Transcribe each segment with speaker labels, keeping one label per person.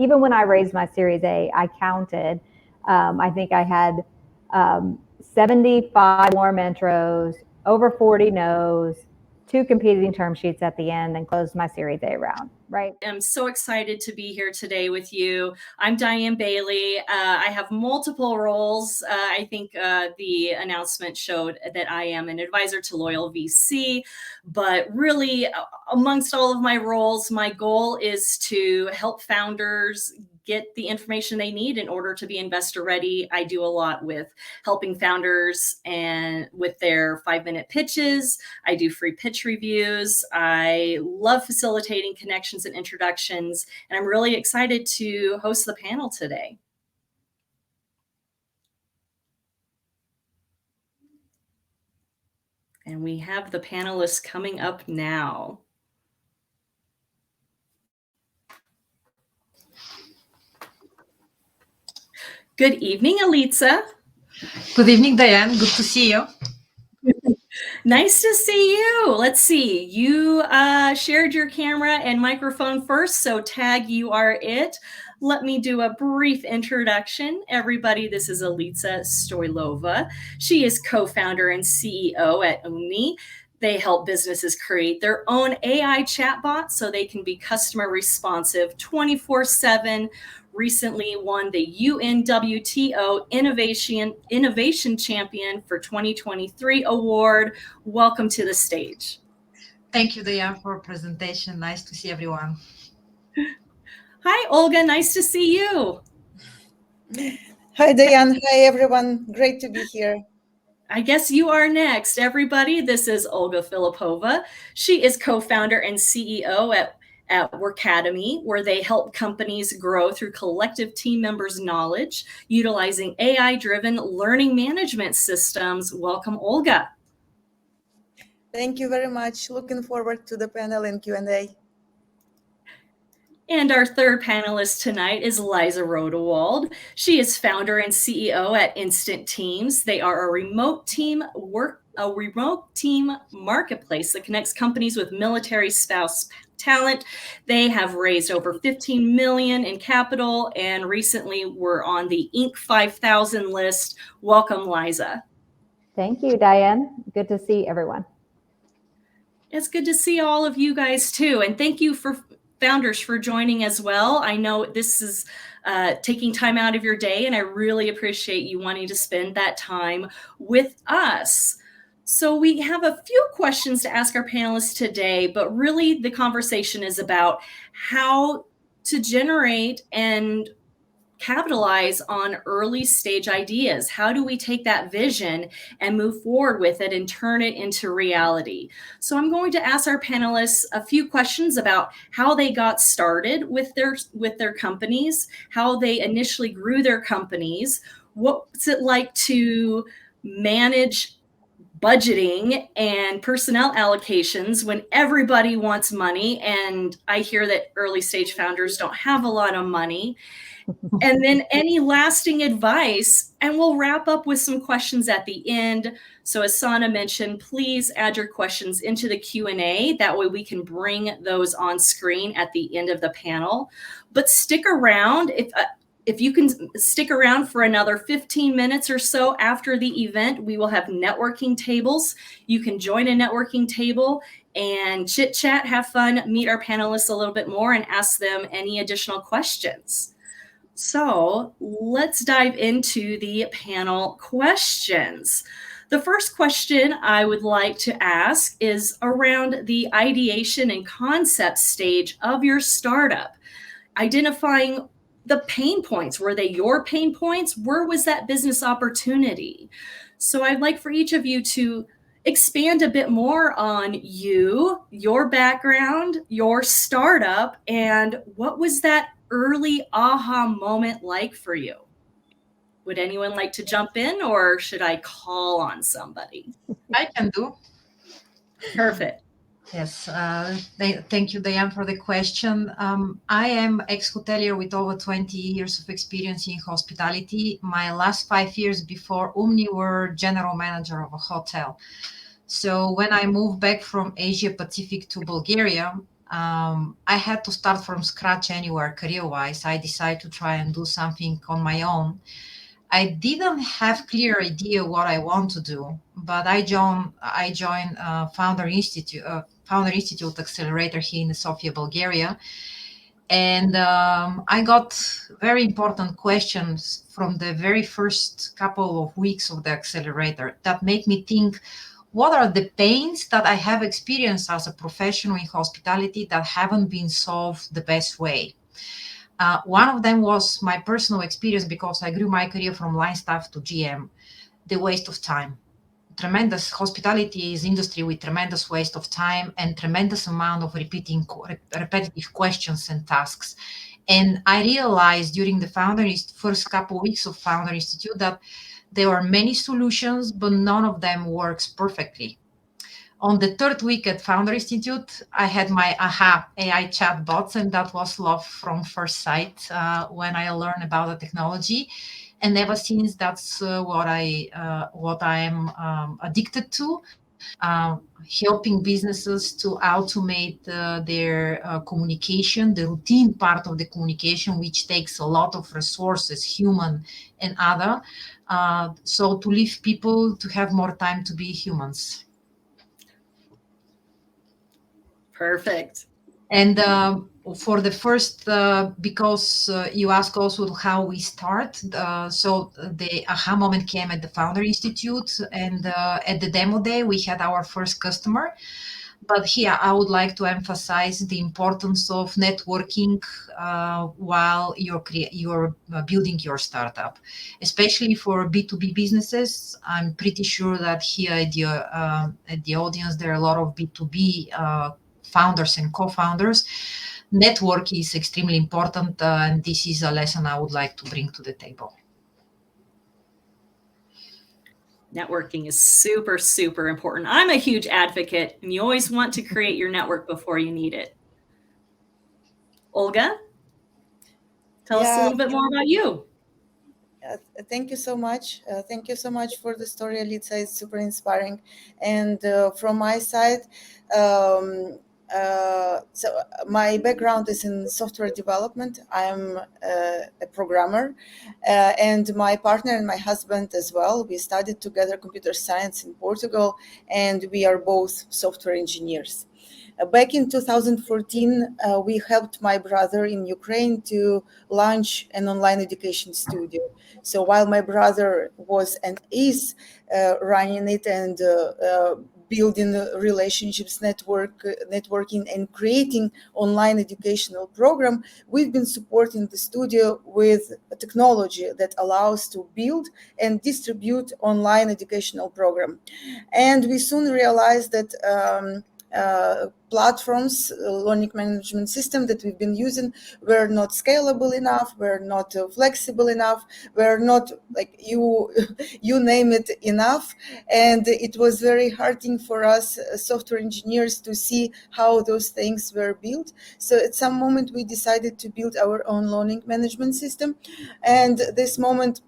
Speaker 1: even when I raised my Series A, I counted. I think I had 75 warm intros, over 40 no's, 2 competing term sheets at the end, and closed my Series A round, right?
Speaker 2: I'm so excited to be here today with you. I'm Diane Bailey. I have multiple roles. I think the announcement showed that I am an advisor to Loyal VC, but really amongst all of my roles, my goal is to help founders get the information they need in order to be investor ready. I do a lot with helping founders and with their 5-minute pitches. I do free pitch reviews. I love facilitating connections and introductions, and I'm really excited to host the panel today. And we have the panelists coming up now. Good evening, Elitza.
Speaker 3: Good evening, Diane. Good to see you.
Speaker 2: Nice to see you. Let's see. You shared your camera and microphone first, so tag you are it. Let me do a brief introduction. Everybody, this is Elitza Stoilova. She is co-founder and CEO at Omni. They help businesses create their own AI chatbots so they can be customer responsive 24/7. Recently won the UNWTO Innovation Champion for 2023 award. Welcome to the stage.
Speaker 3: Thank you, Diane, for a presentation. Nice to see everyone.
Speaker 2: Hi, Olga. Nice to see you.
Speaker 4: Hi, Diane. Hi, everyone. Great to be here.
Speaker 2: I guess you are next. Everybody, this is Olga Filipova. She is co-founder and CEO at Workademy, where they help companies grow through collective team members' knowledge, utilizing AI-driven learning management systems. Welcome, Olga.
Speaker 4: Thank you very much. Looking forward to the panel and Q&A.
Speaker 2: And our third panelist tonight is Liza Rodewald. She is founder and CEO at Instant Teams. They are a remote team marketplace that connects companies with military spouse talent. They have raised over 15 million in capital and recently were on the Inc. 5000 list. Welcome, Liza.
Speaker 1: Thank you, Diane. Good to see everyone.
Speaker 2: It's good to see all of you guys too. And thank you for founders for joining as well. I know this is taking time out of your day, and I really appreciate you wanting to spend that time with us. So we have a few questions to ask our panelists today, but really the conversation is about how to generate and capitalize on early stage ideas. How do we take that vision and move forward with it and turn it into reality? So I'm going to ask our panelists a few questions about how they got started with their companies, how they initially grew their companies, what's it like to manage budgeting and personnel allocations when everybody wants money, and I hear that early stage founders don't have a lot of money. And then any lasting advice, and we'll wrap up with some questions at the end. So as Sana mentioned, please add your questions into the Q&A. That way we can bring those on screen at the end of the panel. But stick around. If you can stick around for another 15 minutes or so after the event, we will have networking tables. You can join a networking table and chit chat, have fun, meet our panelists a little bit more and ask them any additional questions. So let's dive into the panel questions. The first question I would like to ask is around the ideation and concept stage of your startup, identifying the pain points. Were they your pain points? Where was that business opportunity? So I'd like for each of you to expand a bit more on you, your background, your startup, and what was that early aha moment like for you? Would anyone like to jump in, or should I call on somebody?
Speaker 3: I can do.
Speaker 2: Perfect.
Speaker 3: Yes, thank you, Diane, for the question. I am ex-hotelier with over 20 years of experience in hospitality. My last 5 years before Omni were general manager of a hotel. So when I moved back from Asia Pacific to Bulgaria, I had to start from scratch anywhere career-wise. I decided to try and do something on my own. I didn't have clear idea what I want to do, but I joined Founder Institute Accelerator here in Sofia, Bulgaria, and I got very important questions from the very first couple of weeks of the accelerator that made me think, what are the pains that I have experienced as a professional in hospitality that haven't been solved the best way? One of them was my personal experience, because I grew my career from line staff to GM, the waste of time. Tremendous hospitality is industry with tremendous waste of time and tremendous amount of repetitive questions and tasks. And I realized during the first couple of weeks of Founder Institute that there are many solutions, but none of them works perfectly. On the third week at Founder Institute, I had my aha AI chatbots, and that was love from first sight when I learned about the technology. And ever since, that's what I am addicted to, helping businesses to automate their communication, the routine part of the communication, which takes a lot of resources, human and other. So to leave people to have more time to be humans.
Speaker 2: Perfect.
Speaker 3: And for the first, because you ask also how we start, so the aha moment came at the Founder Institute, and at the demo day, we had our first customer. But here, I would like to emphasize the importance of networking while you're building your startup, especially for B2B businesses. I'm pretty sure that here at the audience, there are a lot of B2B founders and co-founders. Network is extremely important, and this is a lesson I would like to bring to the table.
Speaker 2: Networking is super, super important. I'm a huge advocate, and you always want to create your network before you need it. Olga, tell us a little bit more about you.
Speaker 4: Thank you so much. Thank you so much for the story, Elitza. It's super inspiring. And from my side, so my background is in software development. I'm a programmer, and my partner and my husband as well. We studied together computer science in Portugal, and we are both software engineers. Back in 2014, we helped my brother in Ukraine to launch an online education studio. So while my brother was and is running it and building relationships, networking, and creating online educational program, we've been supporting the studio with a technology that allows to build and distribute online educational program. And we soon realized that platforms, learning management system that we've been using were not scalable enough, were not flexible enough, were not, like, you name it, enough. And it was very heartening for us software engineers to see how those things were built. So at some moment we decided to build our own learning management system. And this moment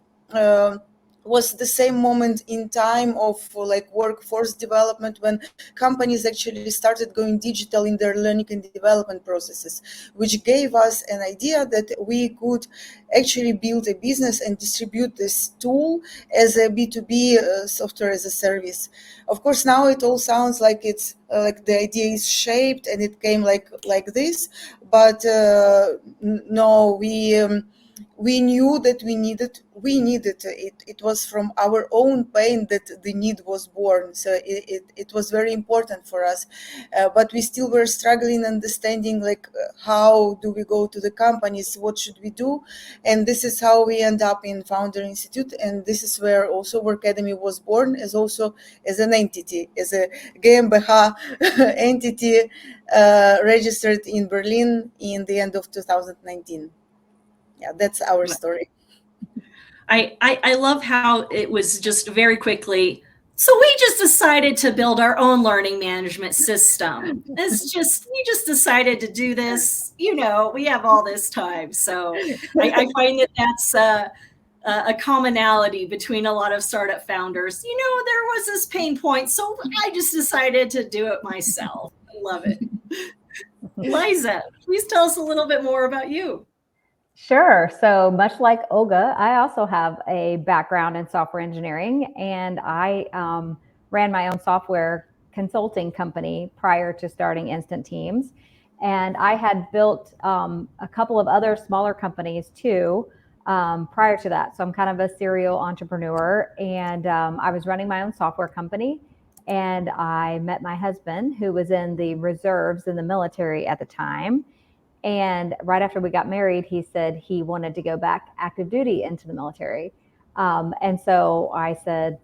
Speaker 4: was the same moment in time of like workforce development, when companies actually started going digital in their learning and development processes, which gave us an idea that we could actually build a business and distribute this tool as a B2B software as a service. Of course, now it all sounds like it's like the idea is shaped and it came like this, but no, we knew that we needed it. It was from our own pain that the need was born. So it was very important for us, but we still were struggling, understanding like how do we go to the companies, what should we do? And this is how we end up in Founder Institute, and this is where also Workademy was born, as also as an entity, as a GmbH entity registered in Berlin in the end of 2019. Yeah, that's our story.
Speaker 2: I love how it was just very quickly. So we just decided to build our own learning management system. We just decided to do this. You know, we have all this time. So I find that that's a commonality between a lot of startup founders. You know, there was this pain point, so I just decided to do it myself. I love it. Liza, please tell us a little bit more about you.
Speaker 1: Sure. So much like Olga, I also have a background in software engineering, and I ran my own software consulting company prior to starting Instant Teams. And I had built a couple of other smaller companies too prior to that. So I'm kind of a serial entrepreneur, and I was running my own software company. And I met my husband, who was in the reserves in the military at the time. And right after we got married, he said he wanted to go back active duty into the military. And so I said,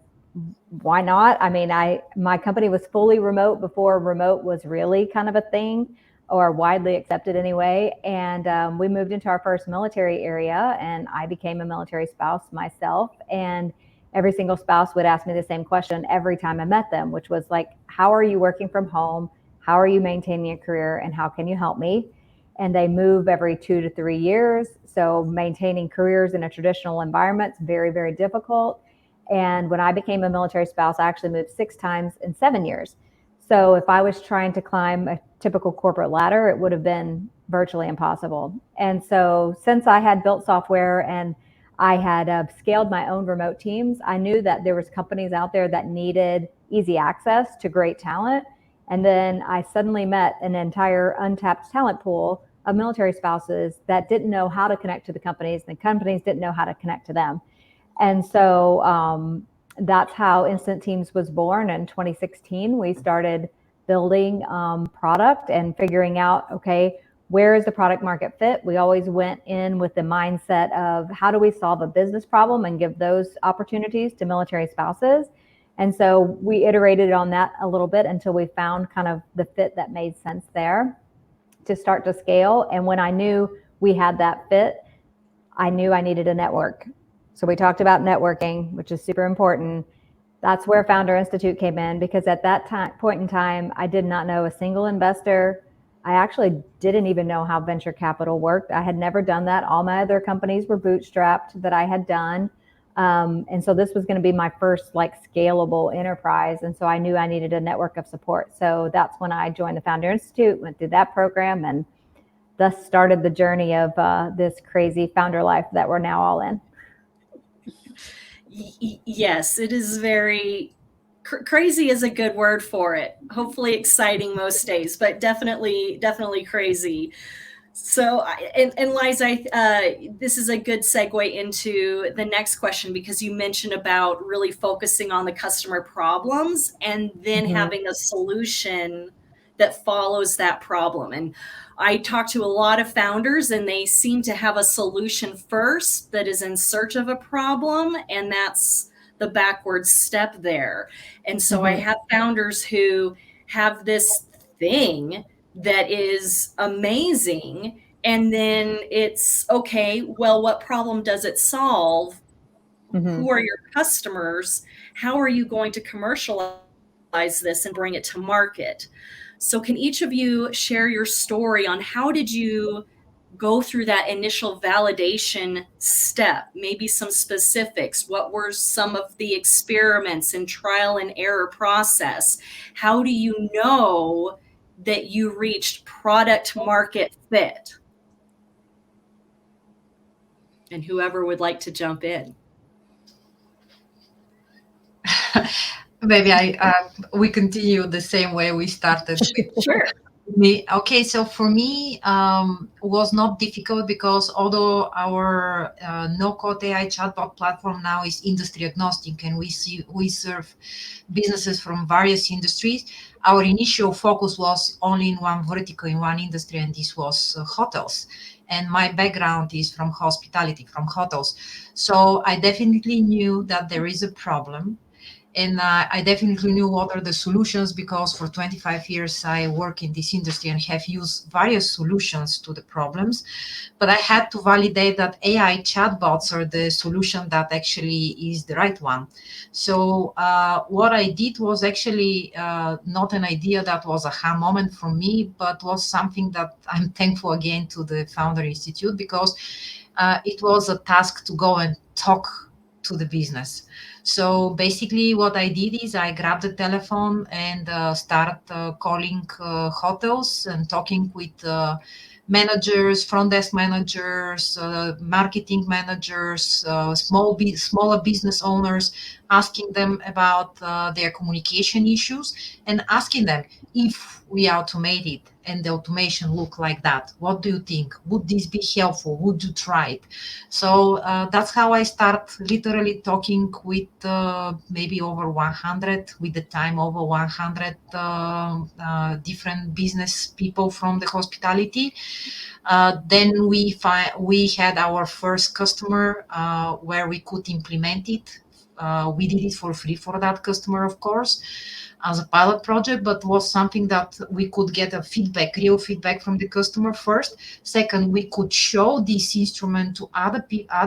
Speaker 1: why not? I mean, my company was fully remote before remote was really kind of a thing, or widely accepted anyway. And we moved into our first military area, and I became a military spouse myself. And every single spouse would ask me the same question every time I met them, which was like, how are you working from home? How are you maintaining a career? And how can you help me? And they move every 2 to 3 years. So maintaining careers in a traditional environment is very, very difficult. And when I became a military spouse, I actually moved 6 times in 7 years. So if I was trying to climb a typical corporate ladder, it would have been virtually impossible. And so since I had built software and I had scaled my own remote teams, I knew that there was companies out there that needed easy access to great talent. And then I suddenly met an entire untapped talent pool of military spouses that didn't know how to connect to the companies, and the companies didn't know how to connect to them. And so that's how Instant Teams was born. In 2016, we started building product and figuring out, okay, where is the product market fit? We always went in with the mindset of how do we solve a business problem and give those opportunities to military spouses. And so we iterated on that a little bit until we found kind of the fit that made sense there to start to scale. And when I knew we had that fit, I knew I needed a network. So we talked about networking, which is super important. That's where Founder Institute came in, because at that point in time, I did not know a single investor. I actually didn't even know how venture capital worked. I had never done that. All my other companies were bootstrapped that I had done. And so this was going to be my first like scalable enterprise. And so I knew I needed a network of support. So that's when I joined the Founder Institute, went through that program, and thus started the journey of this crazy founder life that we're now all in.
Speaker 2: Yes, it is very crazy is a good word for it. Hopefully exciting most days, but definitely crazy. So, and Liza, this is a good segue into the next question, because you mentioned about really focusing on the customer problems and then having a solution that follows that problem. And I talk to a lot of founders, and they seem to have a solution first that is in search of a problem, and that's the backward step there. And so I have founders who have this thing that is amazing, and then it's okay, well, what problem does it solve? Who are your customers? How are you going to commercialize this and bring it to market? So can each of you share your story on how did you go through that initial validation step? Maybe some specifics. What were some of the experiments and trial and error process? How do you know that you reached product market fit? And whoever would like to jump in.
Speaker 3: Maybe we continue the same way we started.
Speaker 2: Sure.
Speaker 3: Okay, so for me, was not difficult, because although our no-code AI chatbot platform now is industry agnostic, and we serve businesses from various industries, our initial focus was only in one vertical, in one industry, and this was hotels. And my background is from hospitality, from hotels. So I definitely knew that there is a problem. And I definitely knew what are the solutions, because for 25 years I work in this industry and have used various solutions to the problems. But I had to validate that AI chatbots are the solution that actually is the right one. So what I did was actually not an idea that was a aha moment for me, but was something that I'm thankful again to the Founder Institute, because it was a task to go and talk to the business. So basically what I did is I grabbed the telephone and start calling hotels and talking with managers, front desk managers, marketing managers, smaller business owners, asking them about their communication issues and asking them, if we automate it and the automation look like that, what do you think? Would this be helpful? Would you try it? So that's how I start literally talking with maybe over 100, with the time over 100 different business people from the hospitality. Then we had our first customer where we could implement it. We did it for free for that customer, of course, as a pilot project, but was something that we could get a feedback, real feedback from the customer first. Second, we could show this instrument to other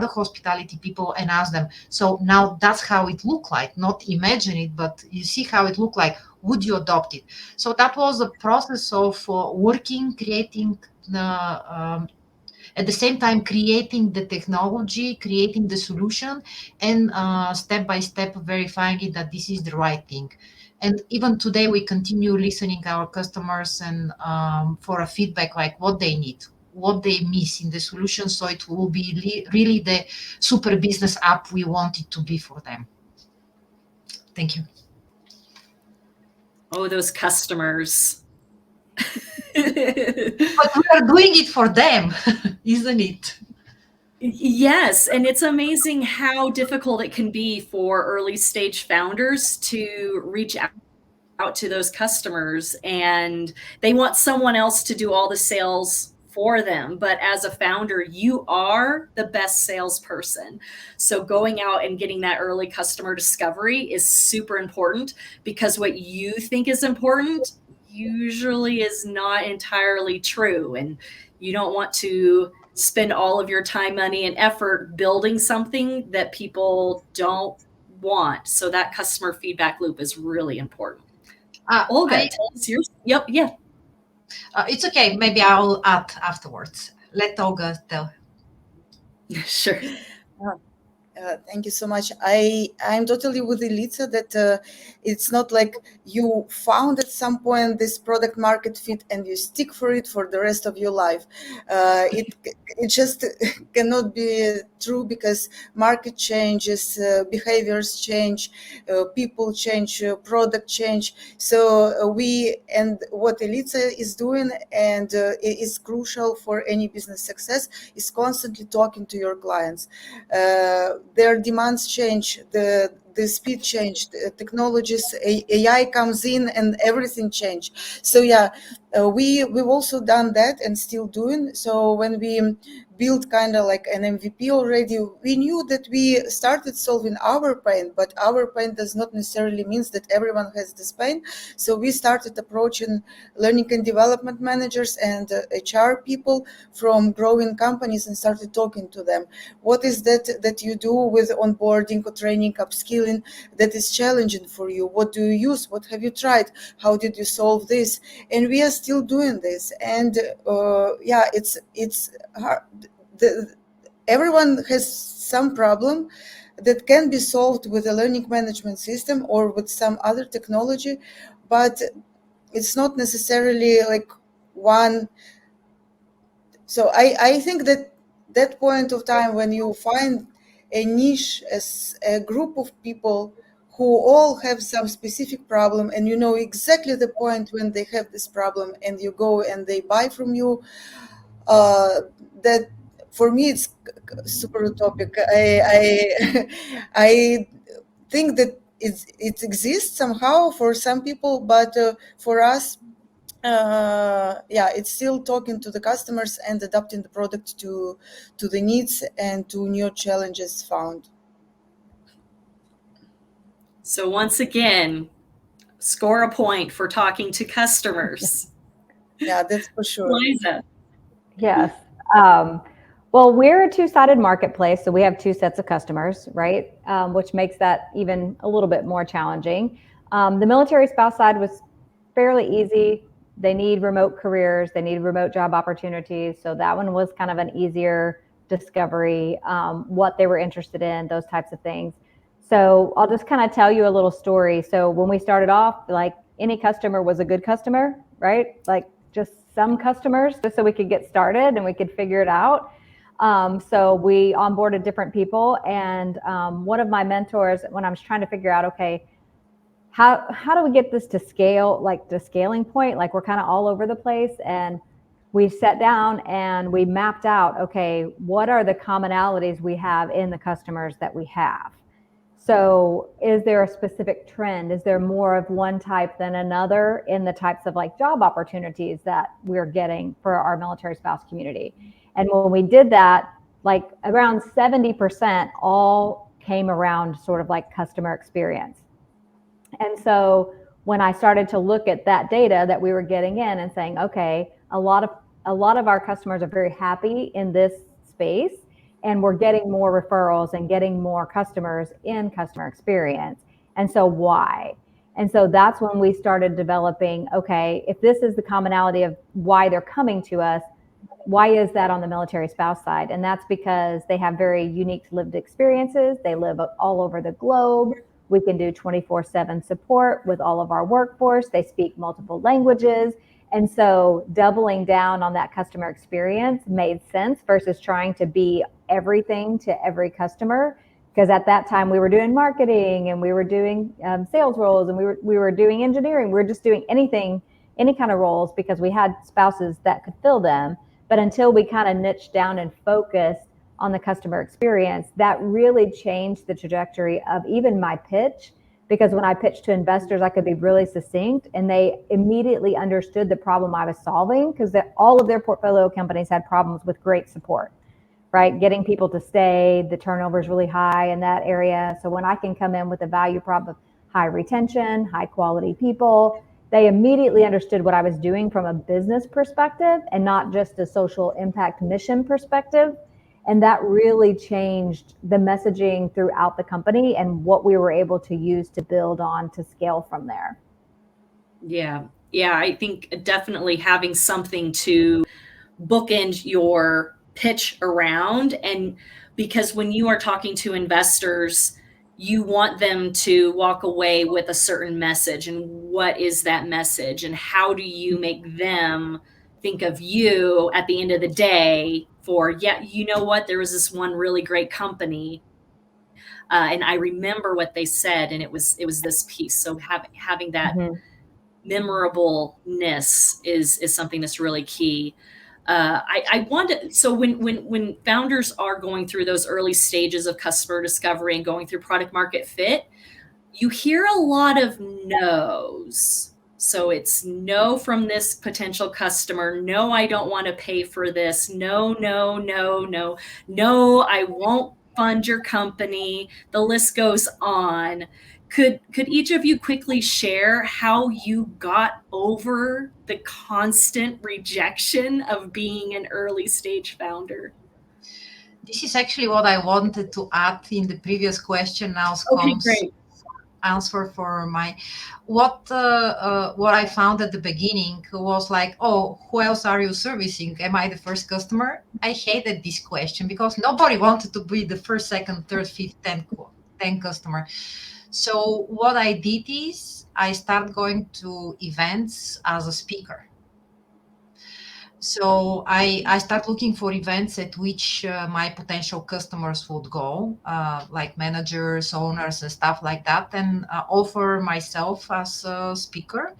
Speaker 3: hospitality people and ask them, so now that's how it looked like, not imagine it, but you see how it looked like, would you adopt it? So that was a process of working, creating at the same time creating the technology, creating the solution, and step by step verifying it that this is the right thing. And even today, we continue listening our customers and for a feedback like what they need, what they miss in the solution, so it will be really the super business app we want it to be for them. Thank you.
Speaker 2: Oh, those customers.
Speaker 3: But we are doing it for them, isn't it?
Speaker 2: Yes, and it's amazing how difficult it can be for early stage founders to reach out to those customers, and they want someone else to do all the sales for them. But as a founder, you are the best salesperson. So going out and getting that early customer discovery is super important, because what you think is important usually is not entirely true. And you don't want to spend all of your time, money, and effort building something that people don't want. So that customer feedback loop is really important. Olga, tell us yours. Yep, yeah.
Speaker 3: It's okay. Maybe I'll add afterwards. Let Olga tell.
Speaker 2: Sure.
Speaker 4: Thank you so much. I'm totally with Elitza that it's not like you found at some point this product market fit and you stick for it for the rest of your life. It just cannot be true, because market changes, behaviors change, people change, product change. So and what Elitza is doing, and it is crucial for any business success, is constantly talking to your clients. Their demands change, the speed changed, technologies, AI comes in, and everything changed. So yeah, we've also done that and still doing. So when we built kind of like an MVP already, we knew that we started solving our pain, but our pain does not necessarily mean that everyone has this pain. So we started approaching learning and development managers and HR people from growing companies and started talking to them. What is that you do with onboarding or training, upskilling that is challenging for you? What do you use? What have you tried? How did you solve this? And we are still doing this. And yeah, it's hard. Everyone has some problem that can be solved with a learning management system or with some other technology, but it's not necessarily like one. So I think that point of time when you find a niche as a group of people who all have some specific problem, and you know exactly the point when they have this problem, and you go and they buy from you, that for me it's super utopic. I think that it exists somehow for some people, but for us, yeah, it's still talking to the customers and adapting the product to the needs and to new challenges found.
Speaker 2: So once again, score a point for talking to customers.
Speaker 4: Yeah, that's for sure.
Speaker 2: Liza.
Speaker 1: Yes. Well, we're a two-sided marketplace, so we have two sets of customers, right? Which makes that even a little bit more challenging. The military spouse side was fairly easy. They need remote careers. They need remote job opportunities. So that one was kind of an easier discovery, what they were interested in, those types of things. So I'll just kind of tell you a little story. So when we started off, like any customer was a good customer, right? Like just some customers, just so we could get started and we could figure it out. So we onboarded different people. And one of my mentors, when I was trying to figure out, okay, how do we get this to scale, like the scaling point? Like we're kind of all over the place. And we sat down and we mapped out, okay, what are the commonalities we have in the customers that we have? So is there a specific trend? Is there more of one type than another in the types of like job opportunities that we're getting for our military spouse community? And when we did that, like around 70% all came around sort of like customer experience. And so when I started to look at that data that we were getting in and saying, okay, a lot of our customers are very happy in this space, and we're getting more referrals and getting more customers in customer experience. And so why? And so that's when we started developing, okay, if this is the commonality of why they're coming to us, why is that on the military spouse side? And that's because they have very unique lived experiences. They live all over the globe. We can do 24/7 support with all of our workforce. They speak multiple languages. And so doubling down on that customer experience made sense versus trying to be everything to every customer. Because at that time we were doing marketing and we were doing sales roles and we were doing engineering. We were just doing anything, any kind of roles because we had spouses that could fill them. But until we kind of niched down and focused on the customer experience, that really changed the trajectory of even my pitch. Because when I pitched to investors, I could be really succinct and they immediately understood the problem I was solving, because all of their portfolio companies had problems with great support, right? Getting people to stay, the turnover is really high in that area. So when I can come in with a value prop of high retention, high quality people, they immediately understood what I was doing from a business perspective and not just a social impact mission perspective. And that really changed the messaging throughout the company and what we were able to use to build on to scale from there.
Speaker 2: Yeah. Yeah. I think definitely having something to bookend your pitch around. And because when you are talking to investors, you want them to walk away with a certain message. And what is that message? And how do you make them think of you at the end of the day for, yeah, you know what, there was this one really great company. And I remember what they said, and it was this piece. So having that memorableness is something that's really key. I want to, so when founders are going through those early stages of customer discovery and going through product market fit, you hear a lot of no's. So it's no from this potential customer. No, I don't want to pay for this. No, no, no, no, no, I won't fund your company. The list goes on. Could each of you quickly share how you got over the constant rejection of being an early stage founder?
Speaker 3: This is actually what I wanted to add in the previous question. Now
Speaker 2: Okay, great.
Speaker 3: Answer for my what I found at the beginning was like, oh, who else are you servicing? Am I the first customer? I hated this question because nobody wanted to be the first, second, third, fifth, 10 customer. So what I did is I started going to events as a speaker. So I start looking for events at which my potential customers would go, like managers, owners, and stuff like that, and offer myself as a speaker.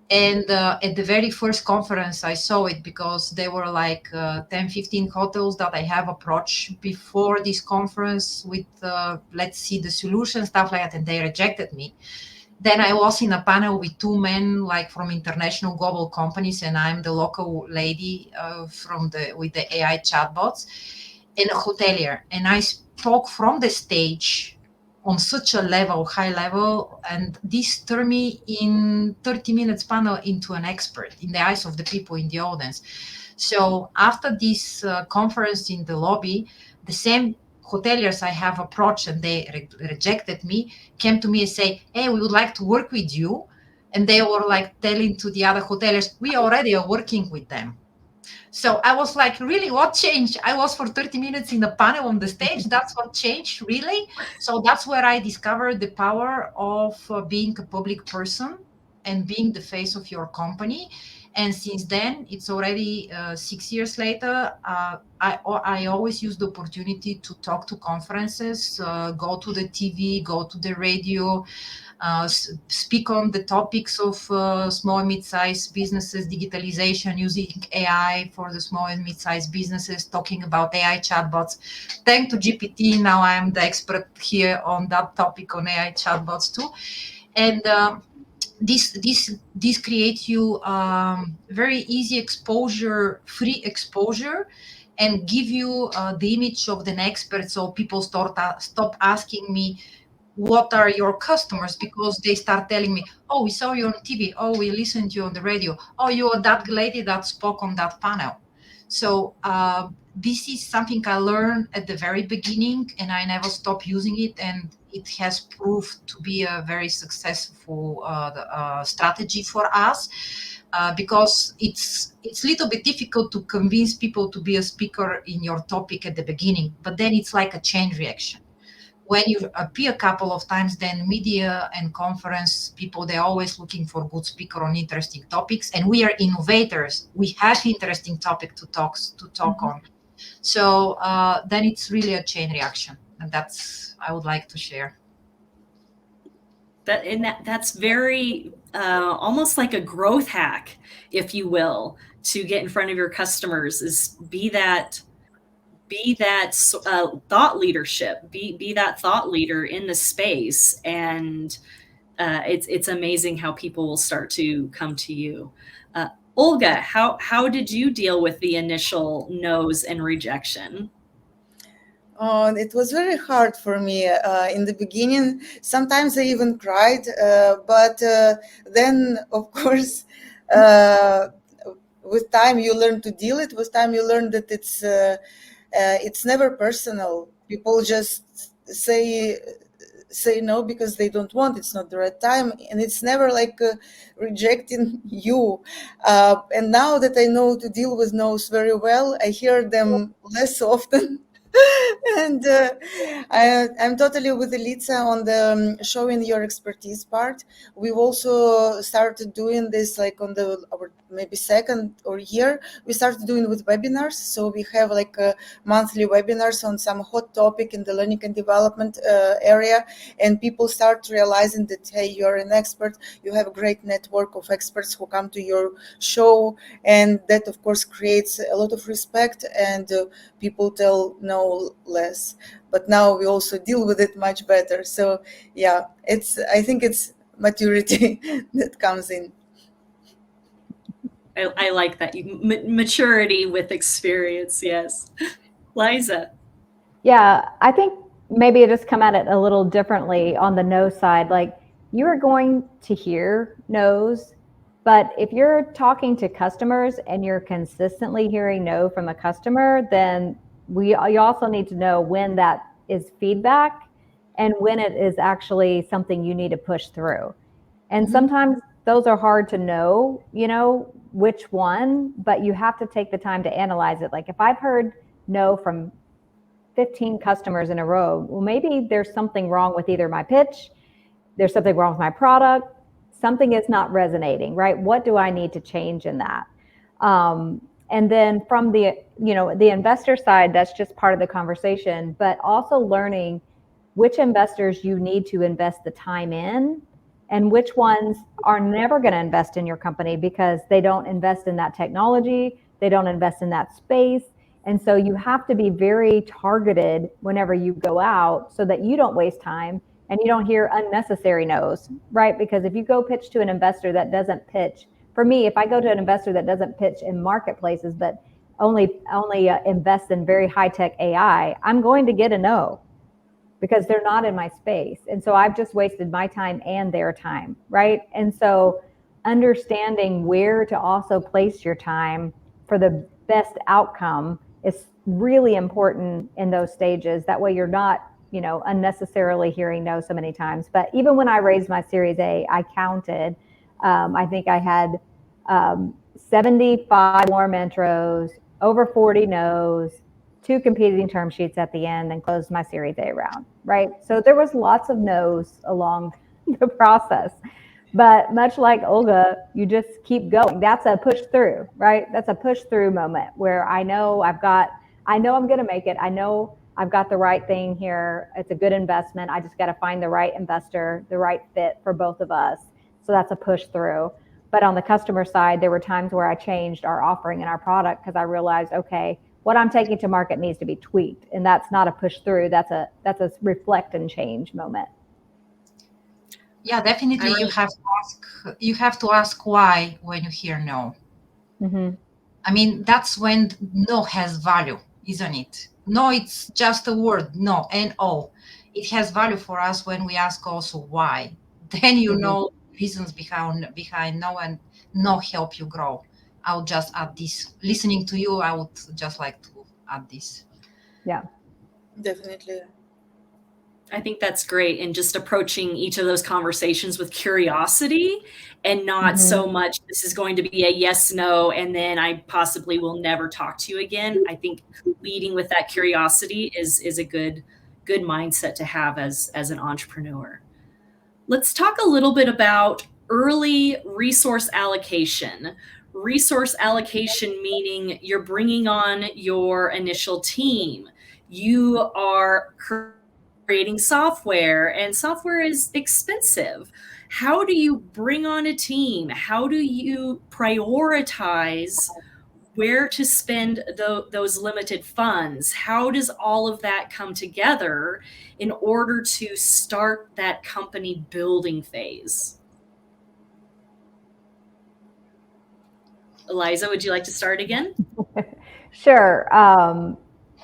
Speaker 3: And at the very first conference, I saw it because there were like 10, 15 hotels that I have approached before this conference with, let's see the solution, stuff like that, and they rejected me. Then I was in a panel with two men, like from international global companies, and I'm the local lady with the AI chatbots, and a hotelier. And I spoke from the stage on such a high level, and this turned me in 30 minutes panel into an expert in the eyes of the people in the audience. So after this conference in the lobby, the same hoteliers I have approached and they rejected me came to me and say, hey, we would like to work with you. And they were like telling to the other hoteliers, we already are working with them. So I was like, really, what changed? I was for 30 minutes in the panel on the stage. That's what changed, really. So that's where I discovered the power of being a public person and being the face of your company. And since then, it's already 6 years later. I always use the opportunity to talk to conferences, go to the TV, go to the radio, speak on the topics of small and mid-sized businesses, digitalization, using AI for the small and mid-sized businesses, talking about AI chatbots. Thanks to GPT, now I'm the expert here on that topic on AI chatbots too. And this creates you very easy exposure, free exposure, and give you the image of an expert. So people stop asking me, what are your customers? Because they start telling me, oh, we saw you on TV. Oh, we listened to you on the radio. Oh, you are that lady that spoke on that panel. So this is something I learned at the very beginning, and I never stopped using it. And it has proved to be a very successful strategy for us. Because it's a little bit difficult to convince people to be a speaker in your topic at the beginning, but then it's like a chain reaction. When you appear a couple of times, then media and conference people, they're always looking for good speaker on interesting topics, and we are innovators. We have interesting topic to talk on. So then it's really a chain reaction, and that's I would like to share.
Speaker 2: That's very almost like a growth hack, if you will, to get in front of your customers, is be that thought leadership, be that thought leader in the space. And it's amazing how people will start to come to you. Olga, how did you deal with the initial no's and rejection?
Speaker 4: It was very hard for me in the beginning. Sometimes I even cried, but then, of course, with time you learn to deal it. With time you learn that it's never personal. People just say no because they don't want. It's not the right time, and it's never like rejecting you. And now that I know to deal with no's very well, I hear them less often. And I'm totally with Elitza on the showing your expertise part. We've also started doing this like on our maybe second or year. We started doing with webinars. So we have like monthly webinars on some hot topic in the learning and development area. And people start realizing that, hey, you're an expert. You have a great network of experts who come to your show. And that, of course, creates a lot of respect, and people tell no less. But now we also deal with it much better. So yeah, I think it's maturity that comes in.
Speaker 2: I like that. Maturity with experience. Yes. Liza.
Speaker 1: Yeah, I think maybe I just come at it a little differently on the no side. Like, you are going to hear no's, but if you're talking to customers and you're consistently hearing no from a customer, then you also need to know when that is feedback and when it is actually something you need to push through. And sometimes those are hard to know, which one, but you have to take the time to analyze it. Like, if I've heard no from 15 customers in a row, well, maybe there's something wrong with either my pitch, there's something wrong with my product, something is not resonating, right? What do I need to change in that? And then from the investor side, that's just part of the conversation, but also learning which investors you need to invest the time in and which ones are never going to invest in your company because they don't invest in that technology, they don't invest in that space. And so you have to be very targeted whenever you go out so that you don't waste time and you don't hear unnecessary no's, right? Because if you go pitch to an investor that doesn't pitch, for me, if I go to an investor that doesn't pitch in marketplaces, but only invest in very high-tech AI, I'm going to get a no because they're not in my space. And so I've just wasted my time and their time, right? And so understanding where to also place your time for the best outcome is really important in those stages. That way you're not, unnecessarily hearing no so many times. But even when I raised my Series A, I counted. I think I had 75 warm intros, over 40 no's, 2 competing term sheets at the end, and closed my Series A round, right? So there was lots of no's along the process. But much like Olga, you just keep going. That's a push through, right? That's a push through moment where I know I'm going to make it. I know I've got the right thing here. It's a good investment. I just got to find the right investor, the right fit for both of us. So that's a push through. But on the customer side, there were times where I changed our offering and our product because I realized, okay, what I'm taking to market needs to be tweaked. And that's not a push through. That's a reflect and change moment.
Speaker 3: Yeah, definitely. You have to ask why when you hear no.
Speaker 1: Mm-hmm.
Speaker 3: I mean, that's when no has value, isn't it? No, it's just a word, no, N-O. It has value for us when we ask also why. Then you know reasons behind no, and no help you grow. I'll just add this. Listening to you, I would just like to add this.
Speaker 1: Yeah.
Speaker 4: Definitely.
Speaker 2: I think that's great. And just approaching each of those conversations with curiosity and not so much, this is going to be a yes, no, and then I possibly will never talk to you again. I think leading with that curiosity is a good mindset to have as an entrepreneur. Let's talk a little bit about early resource allocation. Resource allocation meaning you're bringing on your initial team. You are creating software, and software is expensive. How do you bring on a team? How do you prioritize where to spend those limited funds? How does all of that come together in order to start that company building phase? Eliza, would you like to start again?
Speaker 1: Sure.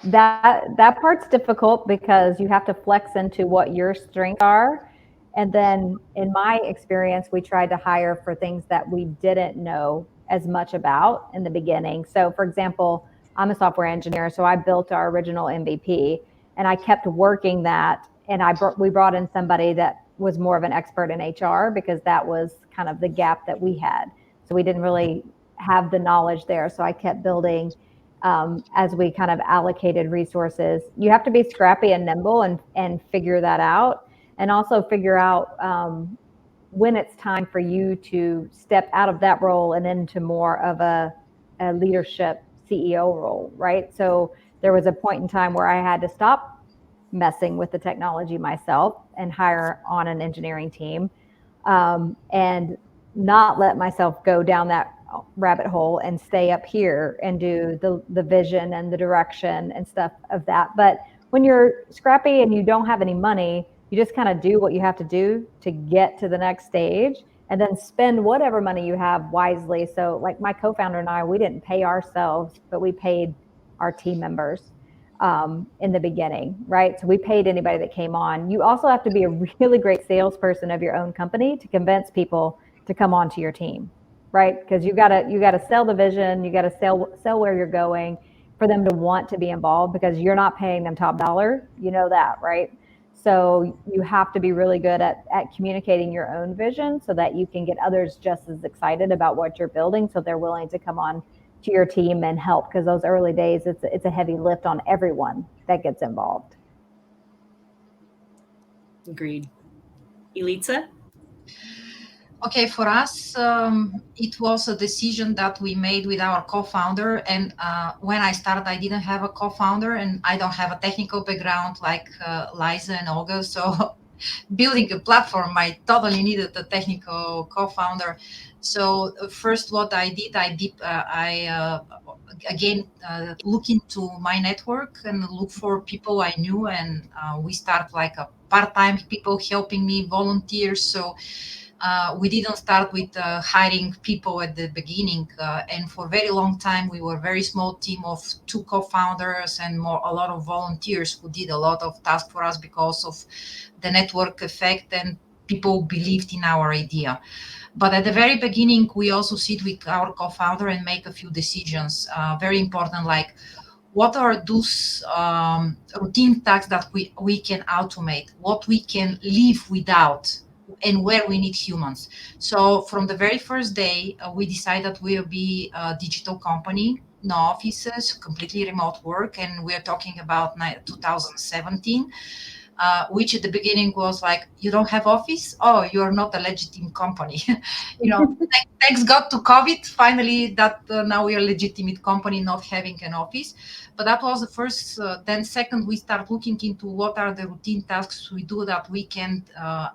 Speaker 1: That part's difficult because you have to flex into what your strengths are. And then in my experience, we tried to hire for things that we didn't know as much about in the beginning. So for example, I'm a software engineer, so I built our original MVP and I kept working that. And we brought in somebody that was more of an expert in HR because that was kind of the gap that we had. So we didn't really have the knowledge there. So I kept building as we kind of allocated resources. You have to be scrappy and nimble and figure that out. And also figure out when it's time for you to step out of that role and into more of a leadership CEO role, right? So there was a point in time where I had to stop messing with the technology myself and hire on an engineering team and not let myself go down that rabbit hole and stay up here and do the vision and the direction and stuff of that. But when you're scrappy and you don't have any money, you just kind of do what you have to do to get to the next stage and then spend whatever money you have wisely. So like my co-founder and I, we didn't pay ourselves, but we paid our team members in the beginning, right? So we paid anybody that came on. You also have to be a really great salesperson of your own company to convince people to come onto your team, right? Because you gotta sell the vision, you gotta sell where you're going for them to want to be involved because you're not paying them top dollar. You know that, right? So you have to be really good at communicating your own vision so that you can get others just as excited about what you're building so they're willing to come on to your team and help, because those early days, it's a heavy lift on everyone that gets involved.
Speaker 2: Agreed. Elitza?
Speaker 3: Okay, for us, it was a decision that we made with our co-founder. And when I started, I didn't have a co-founder and I don't have a technical background like Liza and Olga. So building a platform, I totally needed a technical co-founder. So first what I did, again, look into my network and look for people I knew. And we start like a part-time people helping me, volunteers. So we didn't start with hiring people at the beginning. And for a very long time, we were a very small team of 2 co-founders and a lot of volunteers who did a lot of tasks for us because of the network effect and people believed in our idea. But at the very beginning, we also sit with our co-founder and make a few decisions, very important, like what are those routine tasks that we can automate, what we can live without. and where we need humans. So from the very first day, we decided we'll be a digital company, no offices, completely remote work, and we're talking about 2017. Which at the beginning was like, you don't have office? Oh, you're not a legitimate company. Thanks God to COVID, finally, that now we are a legitimate company not having an office. But that was the first. Then second, we start looking into what are the routine tasks we do that we can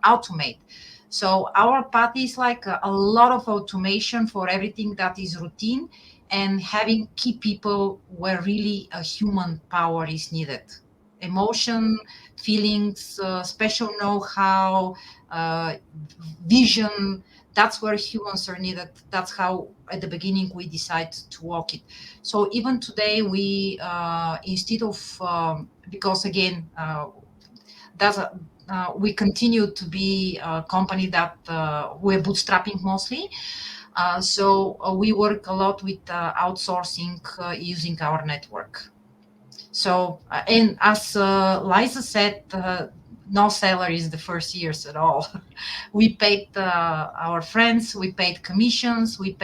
Speaker 3: automate. So our path is like a lot of automation for everything that is routine, and having key people where really a human power is needed. Emotion, feelings, special know-how, vision. That's where humans are needed. That's how at the beginning we decide to walk it. So even today we instead of because again we continue to be a company that we're bootstrapping mostly. So we work a lot with outsourcing using our network. So, and as Liza said, no salaries the first years at all. We paid our friends, we paid commissions, we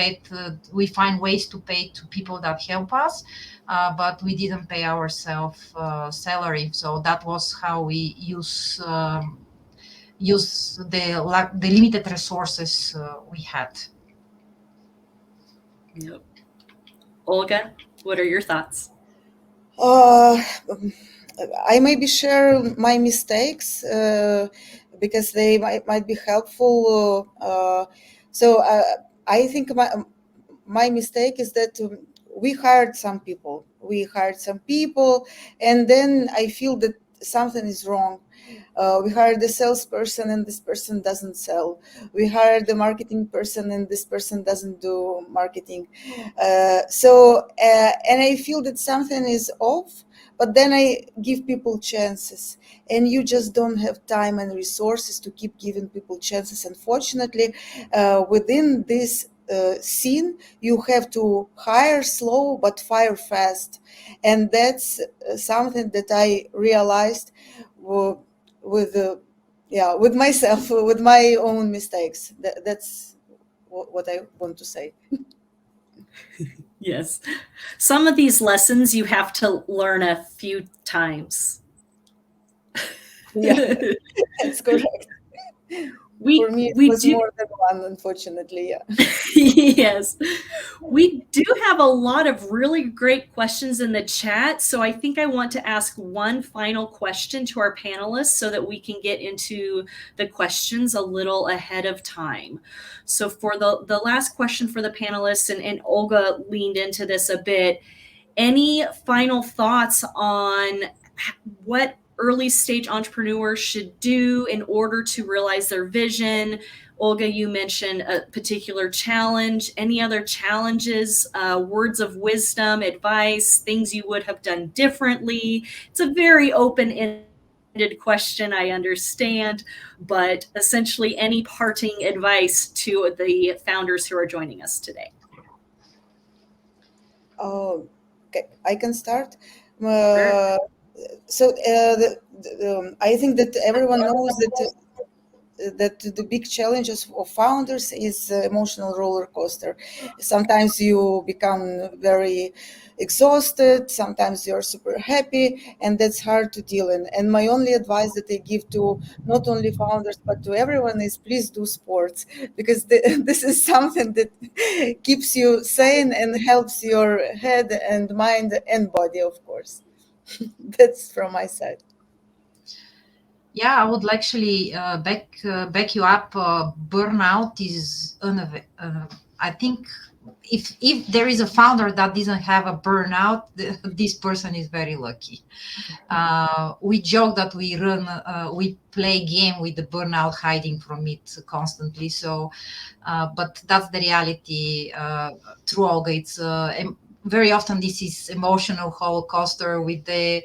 Speaker 3: find ways to pay to people that help us, but we didn't pay ourselves salary. So that was how we use the limited resources we had.
Speaker 2: Yep. Olga, what are your thoughts?
Speaker 4: I maybe share my mistakes because they might be helpful. So I think my mistake is that we hired some people. And then I feel that something is wrong. We hired a salesperson and this person doesn't sell. We hired a marketing person and this person doesn't do marketing. And I feel that something is off, but then I give people chances, and you just don't have time and resources to keep giving people chances. Unfortunately, within this scene, you have to hire slow but fire fast. And that's something that I realized with myself, with my own mistakes. That's what I want to say.
Speaker 2: Yes. Some of these lessons you have to learn a few times.
Speaker 4: Yeah, that's correct. For me, it was more than one, unfortunately. Yeah.
Speaker 2: Yes. We do have a lot of really great questions in the chat. So I think I want to ask one final question to our panelists so that we can get into the questions a little ahead of time. So for the last question for the panelists, and Olga leaned into this a bit, any final thoughts on what early stage entrepreneurs should do in order to realize their vision? Olga, you mentioned a particular challenge. Any other challenges, words of wisdom, advice, things you would have done differently? It's a very open-ended question, I understand, but essentially any parting advice to the founders who are joining us today?
Speaker 4: Okay, I can start.
Speaker 2: Sure.
Speaker 4: So I think that everyone knows that the big challenges of founders is emotional roller coaster. Sometimes you become very exhausted, sometimes you're super happy, and that's hard to deal in. And my only advice that I give to not only founders but to everyone is please do sports, because this is something that keeps you sane and helps your head and mind and body, of course. That's from my side.
Speaker 3: Yeah, I would actually back you up. Burnout is I think if there is a founder that doesn't have a burnout, this person is very lucky. We joke that we play game with the burnout, hiding from it constantly. So, but that's the reality. Through Olga, it's very often this is emotional roller coaster with the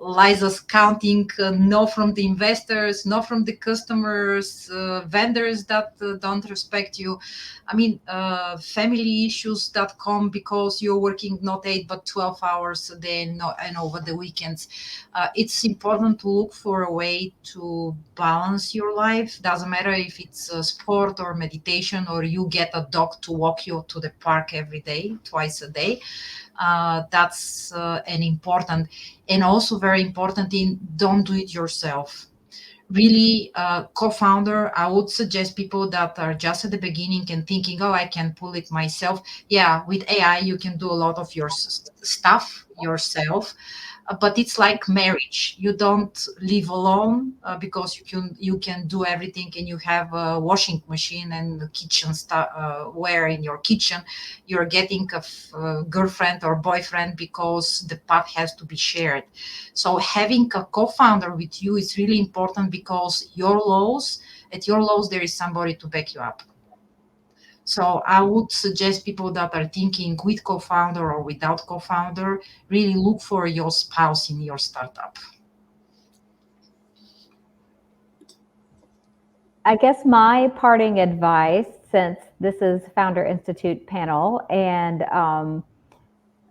Speaker 3: Liza's counting, no from the investors, no from the customers, vendors that don't respect you. I mean, family issues that come because you're working not 8 but 12 hours a day and over the weekends. It's important to look for a way to balance your life. Doesn't matter if it's sport or meditation, or you get a dog to walk you to the park every day, twice a day. That's an important, and also very important in don't do it yourself. Really, co-founder, I would suggest people that are just at the beginning and thinking, oh, I can pull it myself. Yeah, with AI you can do a lot of your stuff yourself. But it's like marriage. You don't live alone because you can do everything, and you have a washing machine and the kitchen stuff where in your kitchen. You're getting a girlfriend or boyfriend because the path has to be shared. So having a co-founder with you is really important, because at your lows there is somebody to back you up. So I would suggest people that are thinking with co-founder or without co-founder, really look for your spouse in your startup.
Speaker 1: I guess my parting advice, since this is Founder Institute panel, and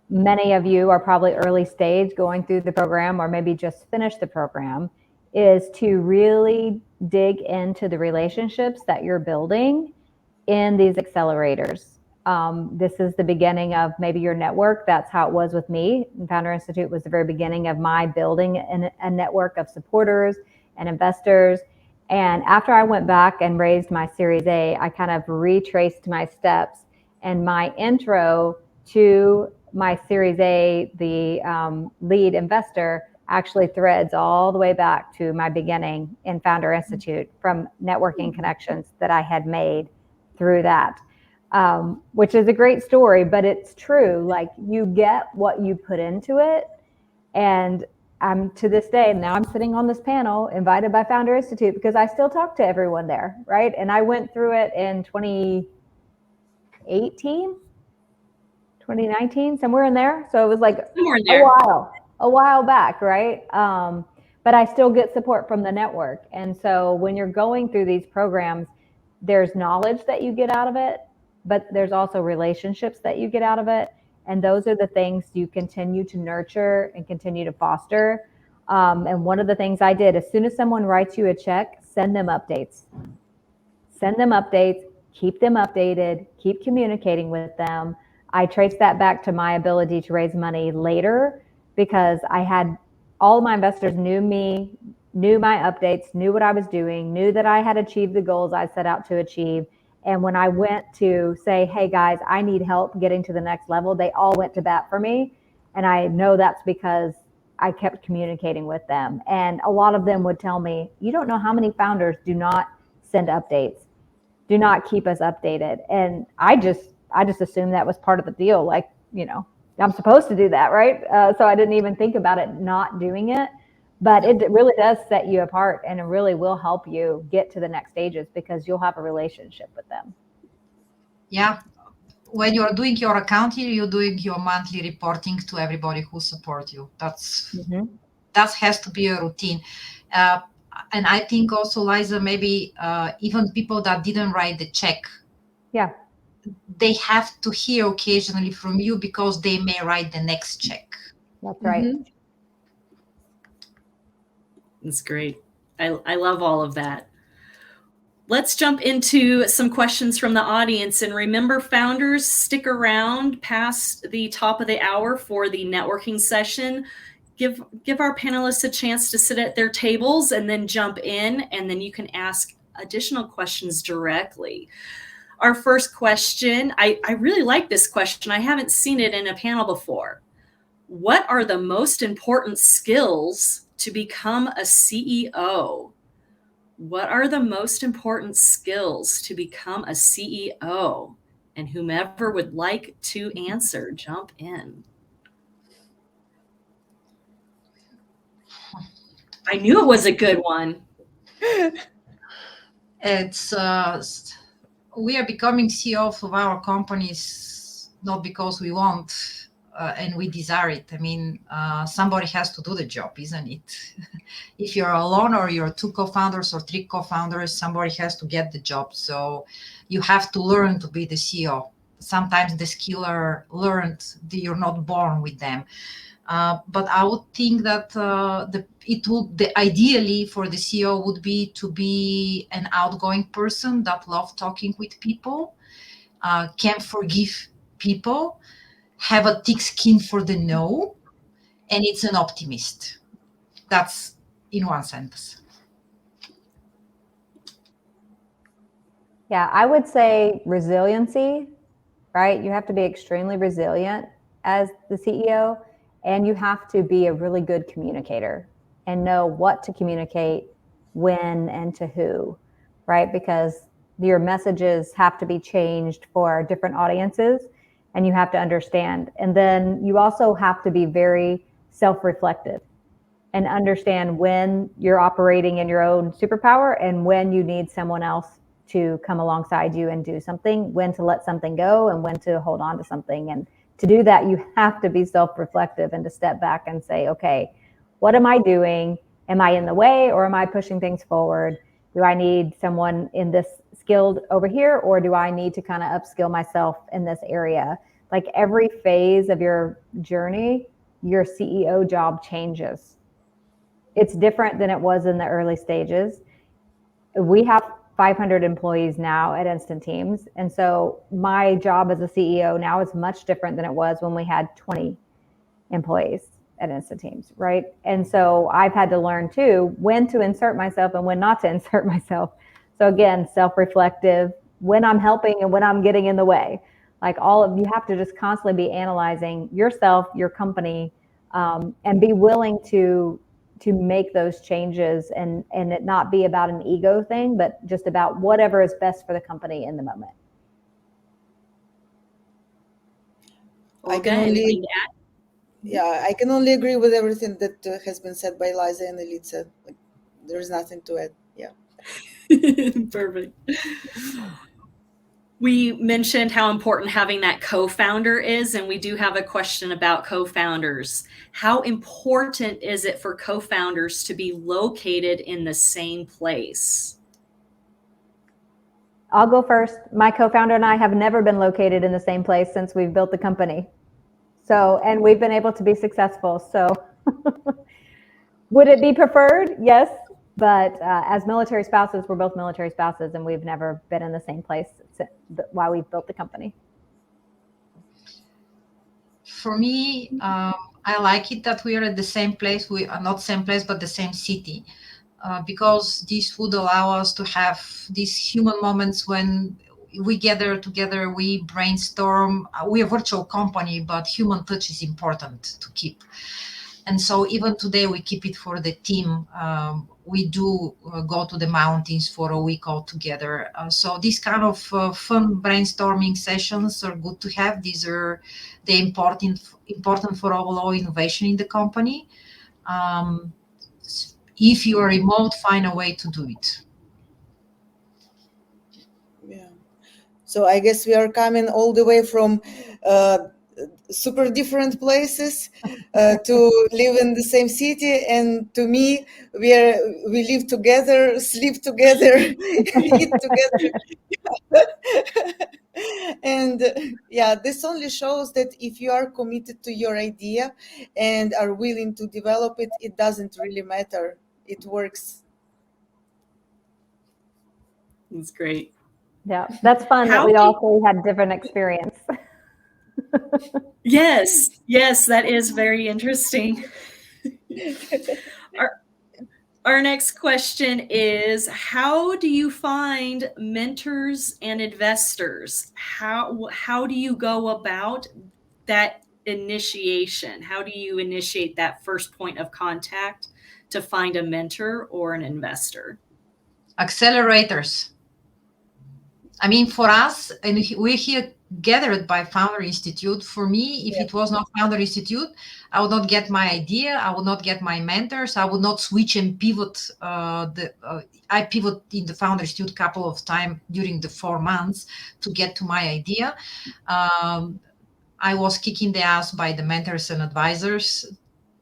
Speaker 1: many of you are probably early stage going through the program or maybe just finished the program, is to really dig into the relationships that you're building in these accelerators. This is the beginning of maybe your network. That's how it was with me. Founder Institute was the very beginning of my building a network of supporters and investors. And after I went back and raised my Series A, I kind of retraced my steps, and my intro to my Series A, the lead investor, actually threads all the way back to my beginning in Founder Institute, from networking connections that I had made through that, which is a great story, but it's true. Like, you get what you put into it. And I'm, to this day, now I'm sitting on this panel invited by Founder Institute because I still talk to everyone there, right? And I went through it in 2018, 2019, somewhere in there. So it was like a while back, right? But I still get support from the network. And so when you're going through these programs, there's knowledge that you get out of it, but there's also relationships that you get out of it. And those are the things you continue to nurture and continue to foster. And one of the things I did, as soon as someone writes you a check, send them updates. Send them updates, keep them updated, keep communicating with them. I traced that back to my ability to raise money later, because I had all of my investors knew me, knew my updates, knew what I was doing, knew that I had achieved the goals I set out to achieve. And when I went to say, hey guys, I need help getting to the next level, they all went to bat for me. And I know that's because I kept communicating with them. And a lot of them would tell me, you don't know how many founders do not send updates, do not keep us updated. And I just assumed that was part of the deal. Like, I'm supposed to do that, right? So I didn't even think about it not doing it. But it really does set you apart, and it really will help you get to the next stages, because you'll have a relationship with them.
Speaker 3: Yeah. When you're doing your accounting, you're doing your monthly reporting to everybody who supports you. That has to be a routine. And I think also, Liza, maybe even people that didn't write the check, they have to hear occasionally from you, because they may write the next check.
Speaker 1: That's right.
Speaker 2: That's great. I love all of that. Let's jump into some questions from the audience. And remember, founders, stick around past the top of the hour for the networking session. Give our panelists a chance to sit at their tables and then jump in, and then you can ask additional questions directly. Our first question, I really like this question. I haven't seen it in a panel before. What are the most important skills to become a CEO? What are the most important skills to become a CEO? And whomever would like to answer, jump in. I knew it was a good one.
Speaker 3: It's we are becoming CEOs of our companies not because we want. and we desire it. I mean, somebody has to do the job, isn't it? If you're alone or you're two co-founders or three co-founders, somebody has to get the job. So you have to learn to be the CEO. Sometimes the skills are learned, you're not born with them. But I would think that ideally for the CEO would be to be an outgoing person that loves talking with people, can forgive people, have a thick skin for the no, and it's an optimist. That's in one sentence.
Speaker 1: Yeah, I would say resiliency, right? You have to be extremely resilient as the CEO, and you have to be a really good communicator and know what to communicate, when, and to who, right? Because your messages have to be changed for different audiences, and you have to understand. And then you also have to be very self-reflective and understand when you're operating in your own superpower and when you need someone else to come alongside you and do something, when to let something go and when to hold on to something. And to do that, you have to be self-reflective and to step back and say, okay, what am I doing? Am I in the way or am I pushing things forward? Do I need someone in this skilled over here, or do I need to kind of upskill myself in this area? Like every phase of your journey, your CEO job changes. It's different than it was in the early stages. We have 500 employees now at Instant Teams. And so my job as a CEO now is much different than it was when we had 20 employees at Instant Teams, right? And so I've had to learn too when to insert myself and when not to insert myself. So again, self-reflective, when I'm helping and when I'm getting in the way. Like all of you have to just constantly be analyzing yourself, your company, and be willing to make those changes and it not be about an ego thing, but just about whatever is best for the company in the moment.
Speaker 4: I can only agree with everything that has been said by Liza and Elitza. Like, there's nothing to add. Yeah.
Speaker 2: Perfect. We mentioned how important having that co-founder is, and we do have a question about co-founders. How important is it for co-founders to be located in the same place?
Speaker 1: I'll go first. My co-founder and I have never been located in the same place since we've built the company. So, and we've been able to be successful. So would it be preferred? Yes. But as military spouses, we're both military spouses, and we've never been in the same place while we've built the company.
Speaker 3: For me, I like it that we are at the same place. We are not same place, but the same city, because this would allow us to have these human moments when we gather together, we brainstorm. We're a virtual company, but human touch is important to keep. And so even today, we keep it for the team. We do go to the mountains for a week all together. So these kind of fun brainstorming sessions are good to have. These are important for overall innovation in the company. If you are remote, find a way to do it.
Speaker 4: Yeah. So I guess we are coming all the way from super different places to live in the same city, and to me we live together, sleep together, eat together. And yeah, this only shows that if you are committed to your idea and are willing to develop it, it doesn't really matter, it works.
Speaker 2: That's great.
Speaker 1: Yeah, that's fun that we all had different experience.
Speaker 2: Yes, that is very interesting. Our next question is, how do you find mentors and investors? How do you go about that initiation? How do you initiate that first point of contact to find a mentor or an investor?
Speaker 3: Accelerators. I mean, for us, and we're here gathered by Founder Institute. For me, if it was not Founder Institute, I would not get my idea. I would not get my mentors. I would not switch and pivot. I pivoted in the Founder Institute a couple of times during the 4 months to get to my idea. I was kicking the ass by the mentors and advisors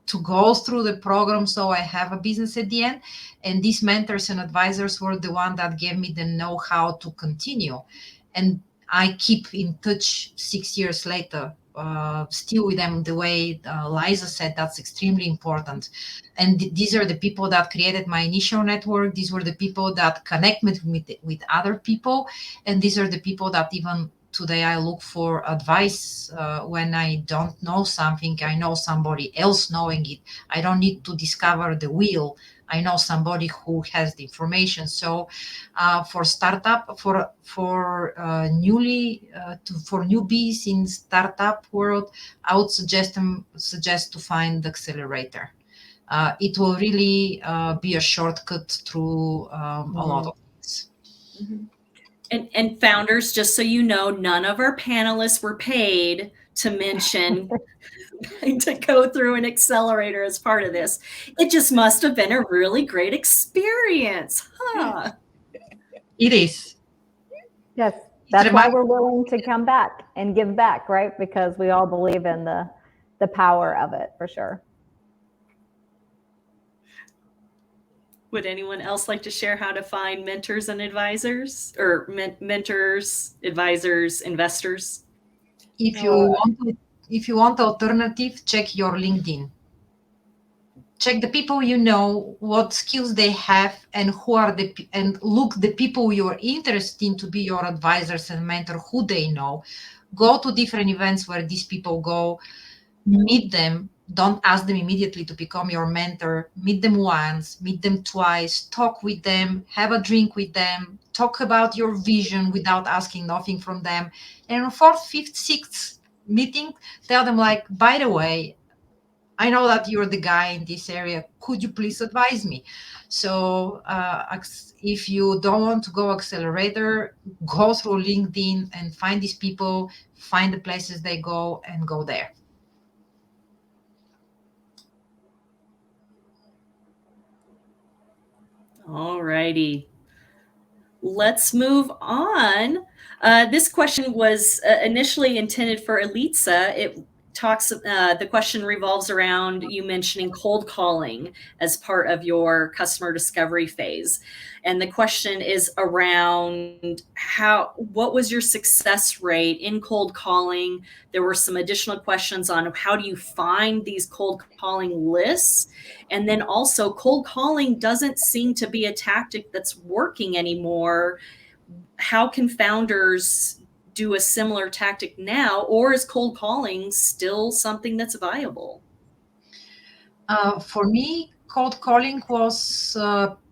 Speaker 3: to go through the program, so I have a business at the end. And these mentors and advisors were the one that gave me the know-how to continue. And I keep in touch 6 years later, still with them. The way Liza said, that's extremely important. And these are the people that created my initial network. These were the people that connect me with other people. And these are the people that even today I look for advice when I don't know something. I know somebody else knowing it. I don't need to discover the wheel. I know somebody who has the information. So for startup, for newbies in startup world, I would suggest to find the accelerator. It will really be a shortcut through a lot of things.
Speaker 2: Mm-hmm. And founders, just so you know, none of our panelists were paid to mention to go through an accelerator as part of this. It just must have been a really great experience, huh?
Speaker 3: It is.
Speaker 1: Yes, that's why we're willing to come back and give back, right? Because we all believe in the power of it, for sure.
Speaker 2: Would anyone else like to share how to find mentors and advisors, or mentors, advisors, investors?
Speaker 3: If you want alternative, check your LinkedIn. Check the people you know, what skills they have, and and look the people you're interested in to be your advisors and mentor, who they know. Go to different events where these people go, meet them. Don't ask them immediately to become your mentor. Meet them once, meet them twice, talk with them, have a drink with them, talk about your vision without asking nothing from them. And on fourth, fifth, sixth meeting, tell them, like, by the way, I know that you're the guy in this area. Could you please advise me? So if you don't want to go accelerator, go through LinkedIn and find these people, find the places they go, and go there.
Speaker 2: All righty. Let's move on. This question was initially intended for Elitza. It talks, the question revolves around you mentioning cold calling as part of your customer discovery phase. And the question is around what was your success rate in cold calling? There were some additional questions on how do you find these cold calling lists? And then also, cold calling doesn't seem to be a tactic that's working anymore. How can founders do a similar tactic now, or is cold calling still something that's viable?
Speaker 3: For me, cold calling was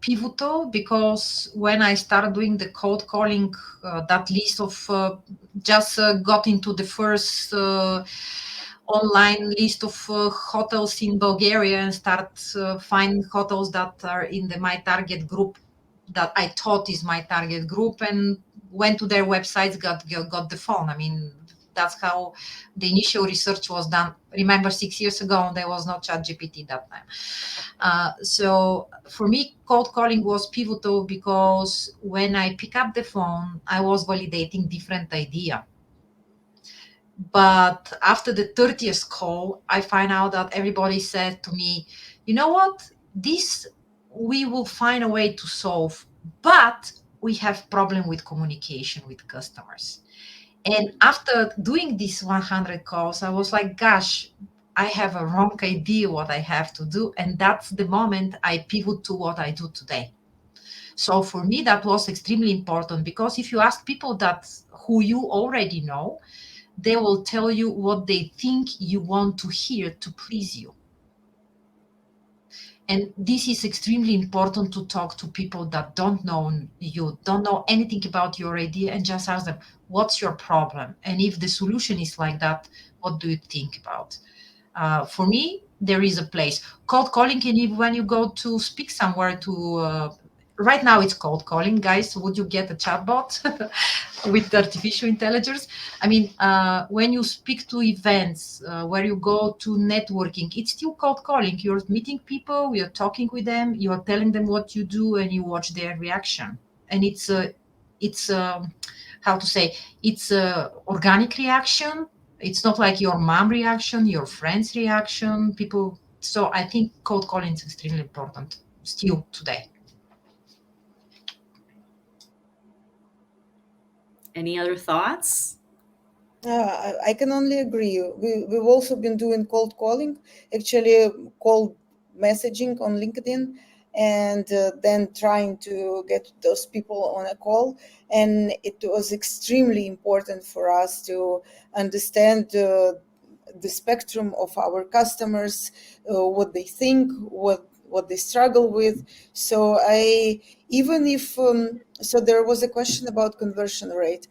Speaker 3: pivotal, because when I started doing the cold calling, that list of just got into the first online list of hotels in Bulgaria, and start finding hotels that are in my target group, that I thought is my target group, and went to their websites, got the phone. I mean, that's how the initial research was done. Remember, 6 years ago, there was no ChatGPT that time. So for me, cold calling was pivotal, because when I pick up the phone, I was validating different idea. But after the 30th call, I find out that everybody said to me, you know what, this we will find a way to solve, but we have problem with communication with customers. And after doing these 100 calls, I was like, gosh, I have a wrong idea what I have to do. And that's the moment I pivot to what I do today. So for me, that was extremely important, because if you ask people who you already know, they will tell you what they think you want to hear to please you. And this is extremely important, to talk to people that don't know you, don't know anything about your idea, and just ask them, what's your problem? And if the solution is like that, what do you think about? For me, there is a place. Cold calling, and when you go to speak somewhere right now it's cold calling, guys. Would you get a chatbot with artificial intelligence? I mean, when you speak to events, where you go to networking, it's still cold calling. You're meeting people, you're talking with them, you are telling them what you do, and you watch their reaction. And it's how to say, it's a organic reaction. It's not like your mom reaction, your friend's reaction, people. So I think cold calling is extremely important still today.
Speaker 2: Any other thoughts?
Speaker 4: I can only agree. We've also been doing cold calling, actually cold messaging on LinkedIn, and then trying to get those people on a call. And it was extremely important for us to understand the spectrum of our customers, what they think, what they struggle with. So even if so there was a question about conversion rate.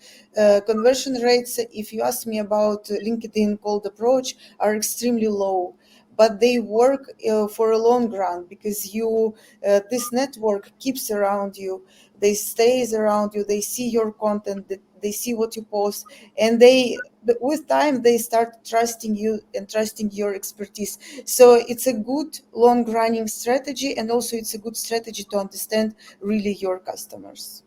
Speaker 4: Conversion rates, if you ask me about LinkedIn cold approach, are extremely low, but they work for a long run, because this network keeps around you, they stays around you, they see your content, they see what you post, and with time they start trusting you and trusting your expertise. So it's a good long running strategy, and also it's a good strategy to understand really your customers.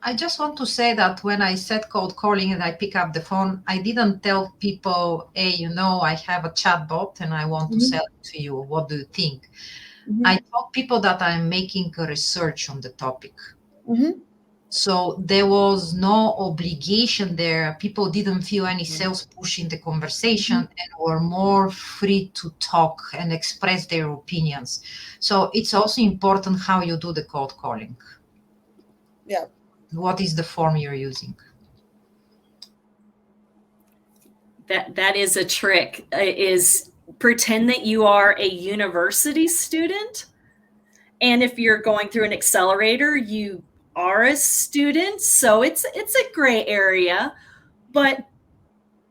Speaker 3: I just want to say that when I said cold calling and I pick up the phone, I didn't tell people, hey, I have a chatbot and I want to sell it to you. What do you think? I told people that I'm making a research on the topic. So there was no obligation there. People didn't feel any sales push in the conversation and were more free to talk and express their opinions. So it's also important how you do the cold calling.
Speaker 4: Yeah.
Speaker 3: What is the form you're using?
Speaker 2: That is a trick, is pretend that you are a university student. And if you're going through an accelerator, you are a student. So it's a gray area, but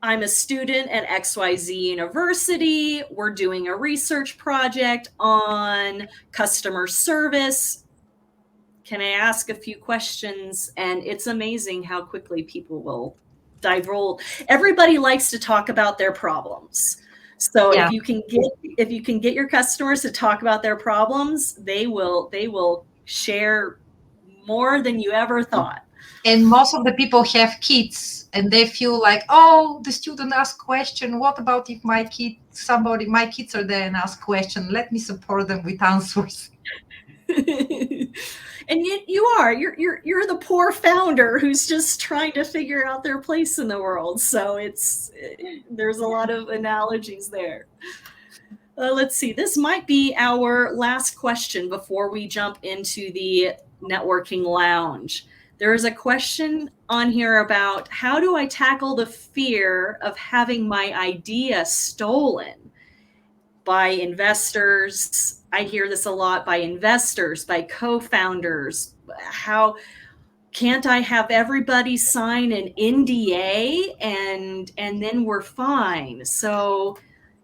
Speaker 2: I'm a student at XYZ University. We're doing a research project on customer service. Can I ask a few questions? And it's amazing how quickly people will divulge. Everybody likes to talk about their problems. So if you can get your customers to talk about their problems, they will share more than you ever thought.
Speaker 3: And most of the people have kids and they feel like, oh, the student asked question. What about if my kids are there and ask question? Let me support them with answers.
Speaker 2: And yet you're the poor founder who's just trying to figure out their place in the world. So there's a lot of analogies there. Let's see. This might be our last question before we jump into the networking lounge. There is a question on here about how do I tackle the fear of having my idea stolen by investors? I hear this a lot, by investors, by co-founders. How can't I have everybody sign an NDA and then we're fine? So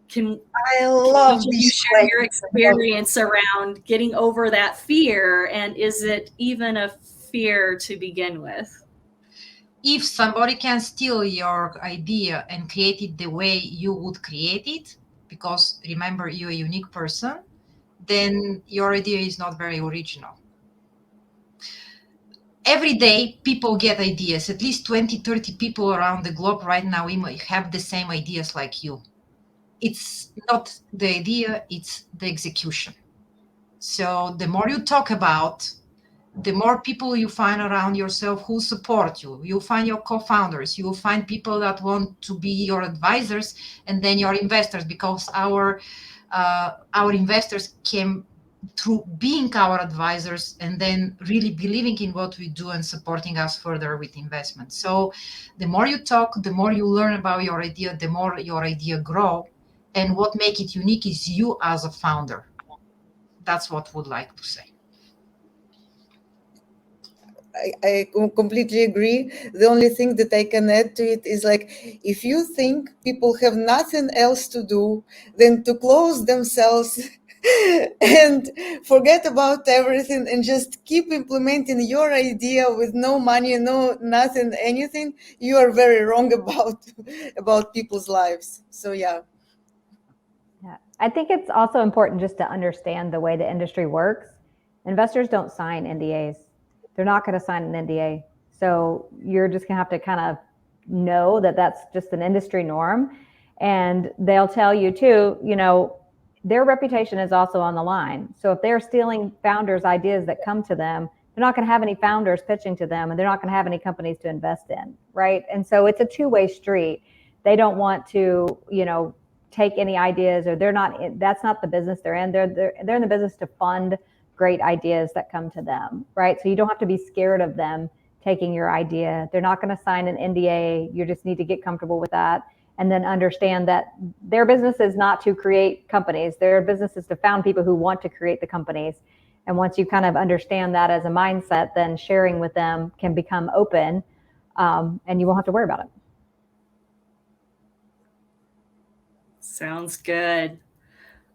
Speaker 2: can you share your experience around getting over that fear, and is it even a fear to begin with?
Speaker 3: If somebody can steal your idea and create it the way you would create it, because remember, you're a unique person, then your idea is not very original. Every day, people get ideas. At least 20, 30 people around the globe right now have the same ideas like you. It's not the idea, it's the execution. So the more you talk about, the more people you find around yourself who support you. You'll find your co-founders. You'll find people that want to be your advisors, and then your investors, because our investors came through being our advisors and then really believing in what we do and supporting us further with investment. So the more you talk, the more you learn about your idea, the more your idea grow. And what makes it unique is you as a founder. That's what I would like to say.
Speaker 4: I completely agree. The only thing that I can add to it is, like, if you think people have nothing else to do than to close themselves and forget about everything and just keep implementing your idea with no money, no nothing, anything, you are very wrong about people's lives. So yeah.
Speaker 1: I think it's also important just to understand the way the industry works. Investors don't sign NDAs. They're not going to sign an NDA. So you're just going to have to kind of know that that's just an industry norm. And they'll tell you too, you know, their reputation is also on the line. So if they're stealing founders' ideas that come to them, they're not going to have any founders pitching to them, and they're not going to have any companies to invest in, right? And so it's a two-way street. They don't want to, you know, take any ideas, or they're not. That's not the business they're in. They're in the business to fund great ideas that come to them, right? So you don't have to be scared of them taking your idea. They're not going to sign an NDA. You just need to get comfortable with that. And then understand that their business is not to create companies. Their business is to found people who want to create the companies. And once you kind of understand that as a mindset, then sharing with them can become open, and you won't have to worry about it.
Speaker 2: Sounds good.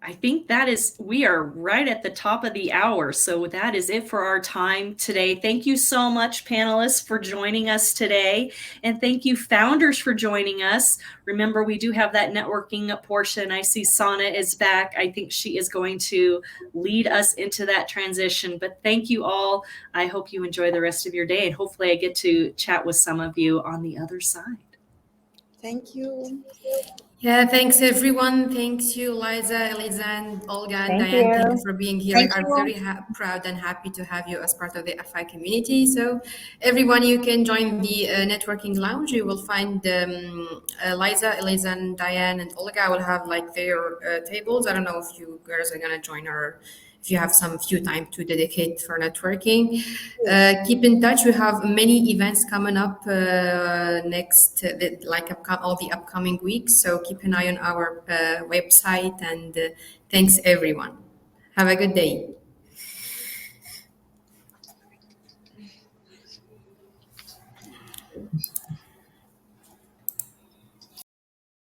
Speaker 2: I think we are right at the top of the hour. So that is it for our time today. Thank you so much, panelists, for joining us today. And thank you, founders, for joining us. Remember, we do have that networking portion. I see Sana is back. I think she is going to lead us into that transition. But thank you all. I hope you enjoy the rest of your day. And hopefully I get to chat with some of you on the other side.
Speaker 4: Thank you.
Speaker 5: Yeah, thanks everyone. Thanks you, Liza, Elitza, and Olga, and
Speaker 1: Thank
Speaker 5: Diane.
Speaker 1: you.
Speaker 5: Thank you for being here.
Speaker 4: Thank
Speaker 5: We are very proud and happy to have you as part of the FI community. So everyone, you can join the networking lounge. You will find Liza, Elitza, and Diane, and Olga will have like their tables. I don't know if you girls are gonna join our, if you have some few time to dedicate for networking. Keep in touch. We have many events coming up next, all the upcoming weeks. So keep an eye on our website, and thanks everyone. Have a good day.